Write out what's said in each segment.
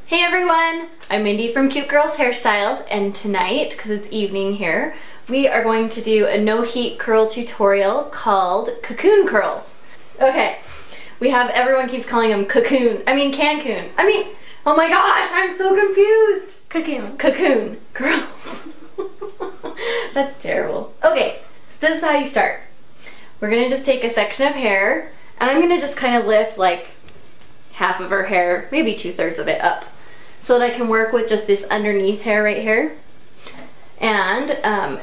Hey everyone, I'm Mindy from Cute Girls Hairstyles, and tonight, because it's evening here, we are going to do a no heat curl tutorial called cocoon curls. Okay, we have, everyone keeps calling them Cancun. Oh my gosh, I'm so confused. Cocoon curls. That's terrible. Okay, so this is how you start. We're gonna just take a section of hair, and I'm gonna just kind of lift like half of her hair, maybe 2/3 of it up, so that I can work with just this underneath hair right here. And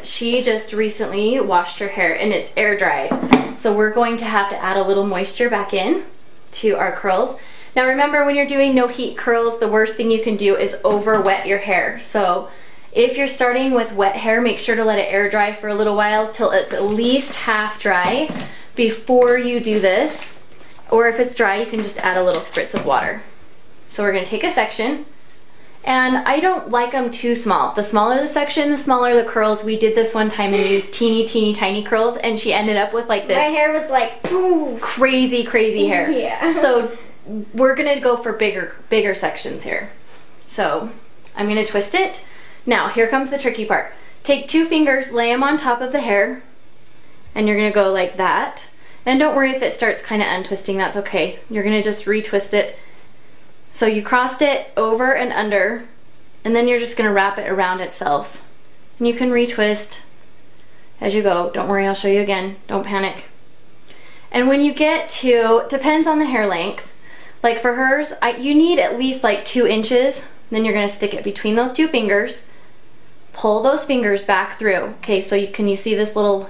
she just recently washed her hair and it's air dried, so we're going to have to add a little moisture back in to our curls. Now remember, when you're doing no heat curls, the worst thing you can do is over wet your hair. So if you're starting with wet hair, make sure to let it air dry for a little while till it's at least half dry before you do this. Or if it's dry, you can just add a little spritz of water. So we're gonna take a section, and I don't like them too small. The smaller the section, the smaller the curls. We did this one time and used teeny tiny curls, and she ended up with like this. My hair was like poof. Crazy hair. Yeah. So we're gonna go for bigger sections here. So I'm gonna twist it. Now here comes the tricky part. Take 2 fingers, lay them on top of the hair, and you're gonna go like that. And don't worry if it starts kind of untwisting, that's okay. You're gonna just retwist it. So you crossed it over and under, and then you're just gonna wrap it around itself. And you can retwist as you go. Don't worry, I'll show you again. Don't panic. And when you get to, depends on the hair length. Like for hers, you need at least like 2 inches. Then you're gonna stick it between those 2 fingers. Pull those fingers back through. Okay, so you see this little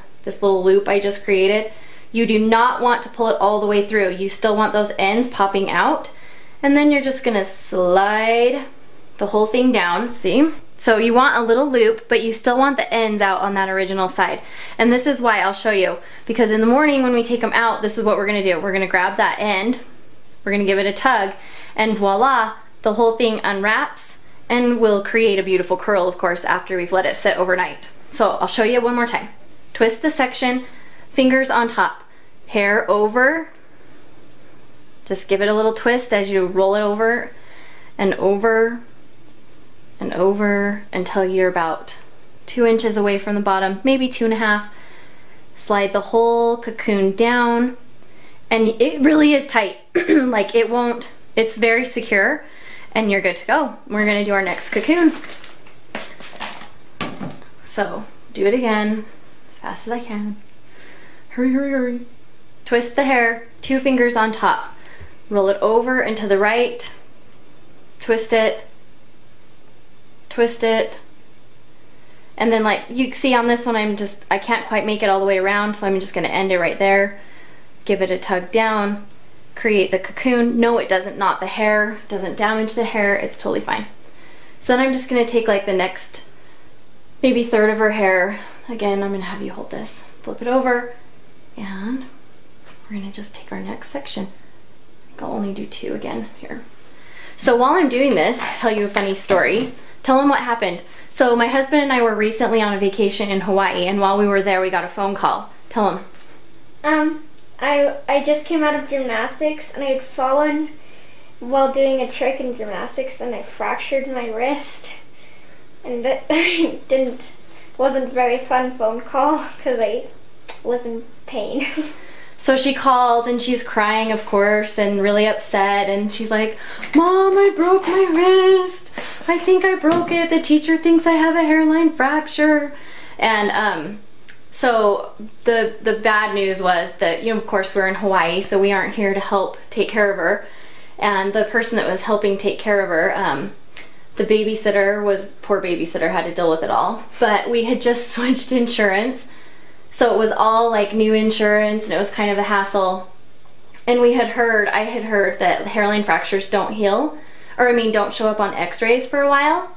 loop I just created? You do not want to pull it all the way through. You still want those ends popping out. And then you're just gonna slide the whole thing down, see? So you want a little loop, but you still want the ends out on that original side. And this is why I'll show you. Because in the morning when we take them out, this is what we're gonna do. We're gonna grab that end, we're gonna give it a tug, and voila, the whole thing unwraps, and we'll create a beautiful curl, of course, after we've let it sit overnight. So I'll show you one more time. Twist the section, fingers on top. Hair over, just give it a little twist as you roll it over and over and over until you're about 2 inches away from the bottom, maybe 2.5. Slide the whole cocoon down, and it really is tight. Like it won't, it's very secure, and you're good to go. We're gonna do our next cocoon. So do it again as fast as I can. Hurry. Twist the hair, 2 fingers on top. Roll it over and to the right. Twist it. Twist it. And then like you see on this one, I can't quite make it all the way around, so I'm just gonna end it right there. Give it a tug down. Create the cocoon. No, it doesn't knot the hair, doesn't damage the hair, it's totally fine. So then I'm just gonna take like the next maybe 1/3 of her hair. Again, I'm gonna have you hold this. Flip it over, and we're gonna just take our next section. I'll only do 2 again here. So while I'm doing this, tell you a funny story. Tell them what happened. So my husband and I were recently on a vacation in Hawaii, and while we were there, we got a phone call. Tell them. I just came out of gymnastics, and I had fallen while doing a trick in gymnastics, and I fractured my wrist. And it wasn't a very fun phone call because I was in pain. So she calls and she's crying, of course, and really upset, and she's like, "Mom, I broke my wrist. I think I broke it. The teacher thinks I have a hairline fracture." And so the bad news was that, of course, we're in Hawaii, so we aren't here to help take care of her. And the person that was helping take care of her, the babysitter poor babysitter, had to deal with it all. But we had just switched insurance. So it was all like new insurance, and it was kind of a hassle. And I had heard that hairline fractures don't heal, or don't show up on x-rays for a while.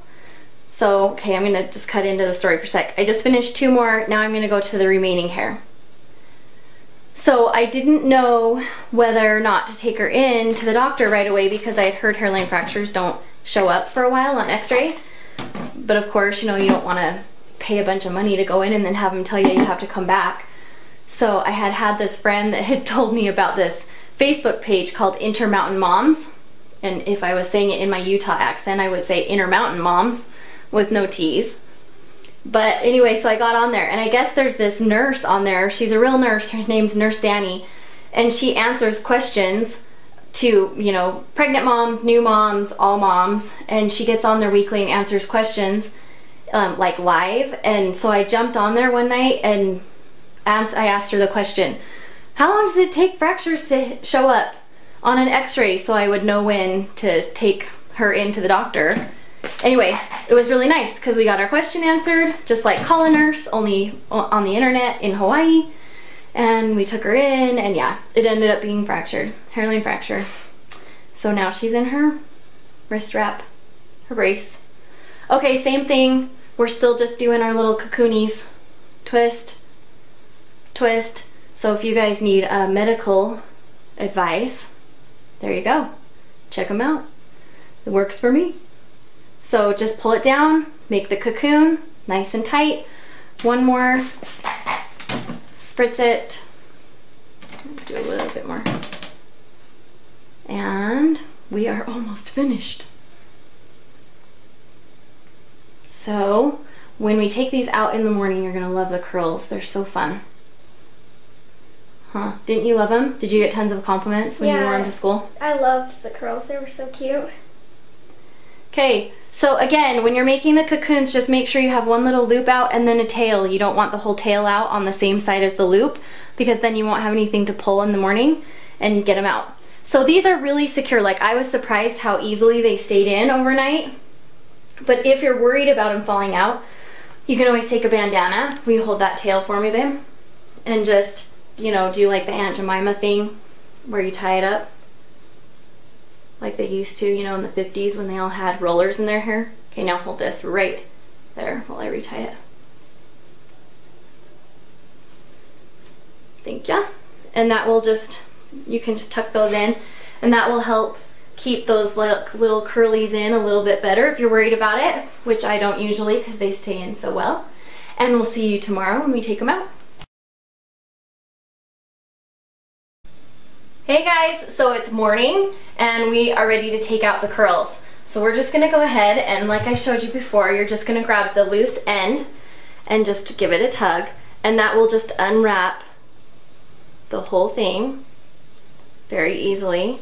So, okay, I'm gonna just cut into the story for a sec. I just finished 2 more, now I'm gonna go to the remaining hair. So I didn't know whether or not to take her in to the doctor right away because I had heard hairline fractures don't show up for a while on x-ray. But of course, you don't wanna pay a bunch of money to go in and then have them tell you have to come back. So I had this friend that had told me about this Facebook page called Intermountain Moms, And if I was saying it in my Utah accent, I would say Intermountain Moms with no T's. But anyway, so I got on there, and I guess there's this nurse on there. She's a real nurse. Her name's Nurse Danny, and she answers questions to, you know, pregnant moms, new moms, all moms, and she gets on there weekly and answers questions like live. And so I jumped on there one night and I asked her the question, how long does it take fractures to show up on an x-ray, so I would know when to take her into the doctor. Anyway, it was really nice because we got our question answered, just like call a nurse, only on the internet in Hawaii. And we took her in, and yeah, it ended up being fractured, hairline fracture. So now she's in her wrist wrap, her brace. Okay, same thing. We're still just doing our little cocoonies. Twist, twist. So if you guys need medical advice, there you go. Check them out. It works for me. So just pull it down, make the cocoon nice and tight. One more, spritz it, do a little bit more. And we are almost finished. So when we take these out in the morning, you're gonna love the curls. They're so fun. Huh? Didn't you love them? Did you get tons of compliments when you wore them to school? I loved the curls. They were so cute. Okay, so again, when you're making the cocoons, just make sure you have one little loop out and then a tail. You don't want the whole tail out on the same side as the loop, because then you won't have anything to pull in the morning and get them out. So these are really secure. Like, I was surprised how easily they stayed in overnight. But if you're worried about them falling out, you can always take a bandana. Will you hold that tail for me, babe? And just, you know, do like the Aunt Jemima thing where you tie it up like they used to, you know, in the 50s when they all had rollers in their hair. Okay, now hold this right there while I retie it. Thank ya. And that will just, you can just tuck those in, and that will help keep those little curlies in a little bit better if you're worried about it, which I don't usually because they stay in so well. And we'll see you tomorrow when we take them out. Hey guys, so it's morning and we are ready to take out the curls. So we're just gonna go ahead and, like I showed you before, you're just gonna grab the loose end and just give it a tug, and that will just unwrap the whole thing very easily.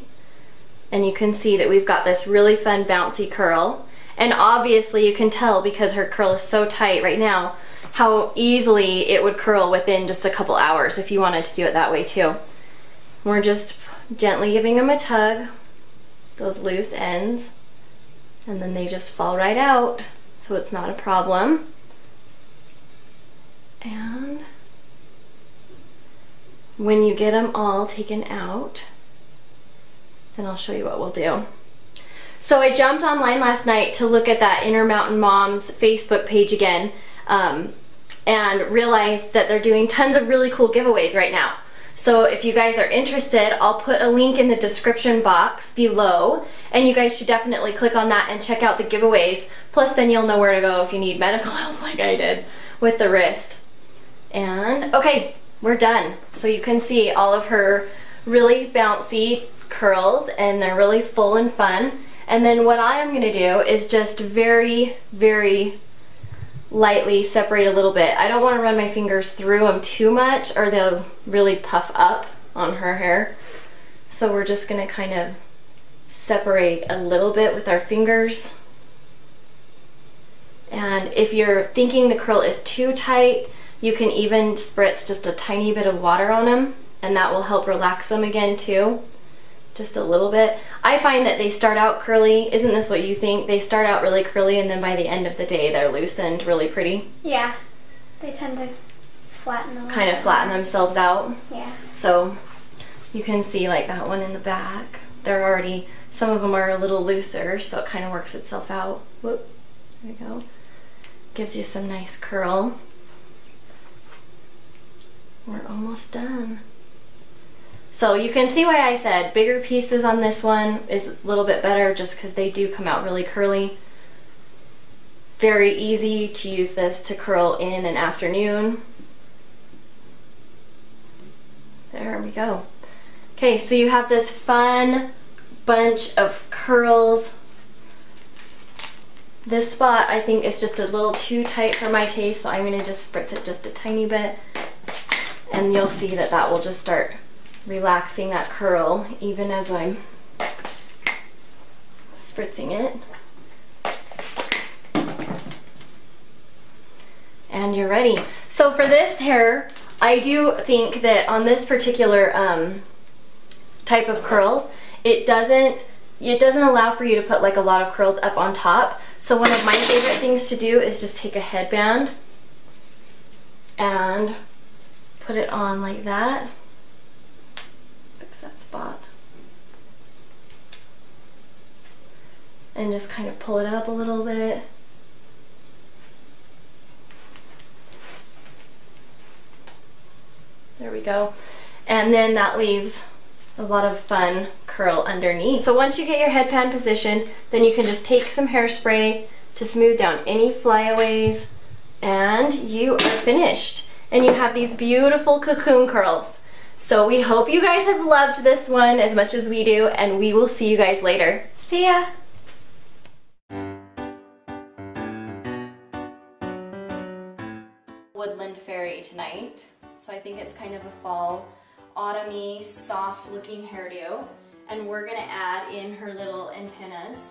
And you can see that we've got this really fun bouncy curl. And obviously you can tell, because her curl is so tight right now, how easily it would curl within just a couple hours if you wanted to do it that way too. We're just gently giving them a tug, those loose ends, and then they just fall right out, so it's not a problem. And when you get them all taken out, then I'll show you what we'll do. So I jumped online last night to look at that Intermountain Moms Facebook page again, and realized that they're doing tons of really cool giveaways right now. So if you guys are interested, I'll put a link in the description box below, and you guys should definitely click on that and check out the giveaways. Plus then you'll know where to go if you need medical help like I did with the wrist. And okay, we're done. So you can see all of her really bouncy curls, and they're really full and fun. And then what I am gonna do is just very, very lightly separate a little bit. I don't want to run my fingers through them too much or they'll really puff up on her hair. So we're just going to kind of separate a little bit with our fingers. And if you're thinking the curl is too tight, you can even spritz just a tiny bit of water on them, and that will help relax them again too. Just a little bit. I find that they start out curly. Isn't this what you think? They start out really curly, and then by the end of the day they're loosened really pretty. Yeah. They tend to flatten a kind of flatten themselves out. Yeah. So you can see like that one in the back. They're already, some of them are a little looser, so it kind of works itself out. Whoop. There you go. Gives you some nice curl. We're almost done. So you can see why I said bigger pieces on this one is a little bit better, just because they do come out really curly. Very easy to use this to curl in an afternoon. There we go. Okay, so you have this fun bunch of curls. This spot I think is just a little too tight for my taste, so I'm going to just spritz it just a tiny bit. And you'll see that that will just start relaxing that curl even as I'm spritzing it. And you're ready. So for this hair, I do think that on this particular type of curls, it doesn't allow for you to put like a lot of curls up on top. So one of my favorite things to do is just take a headband and put it on like that. Fix that spot. And just kind of pull it up a little bit. There we go. And then that leaves a lot of fun curl underneath. So once you get your headband positioned, then you can just take some hairspray to smooth down any flyaways, and you are finished. And you have these beautiful cocoon curls. So we hope you guys have loved this one as much as we do, and we will see you guys later. See ya! Woodland Fairy tonight. So I think it's kind of a fall, autumny, soft looking hairdo. And we're gonna add in her little antennas.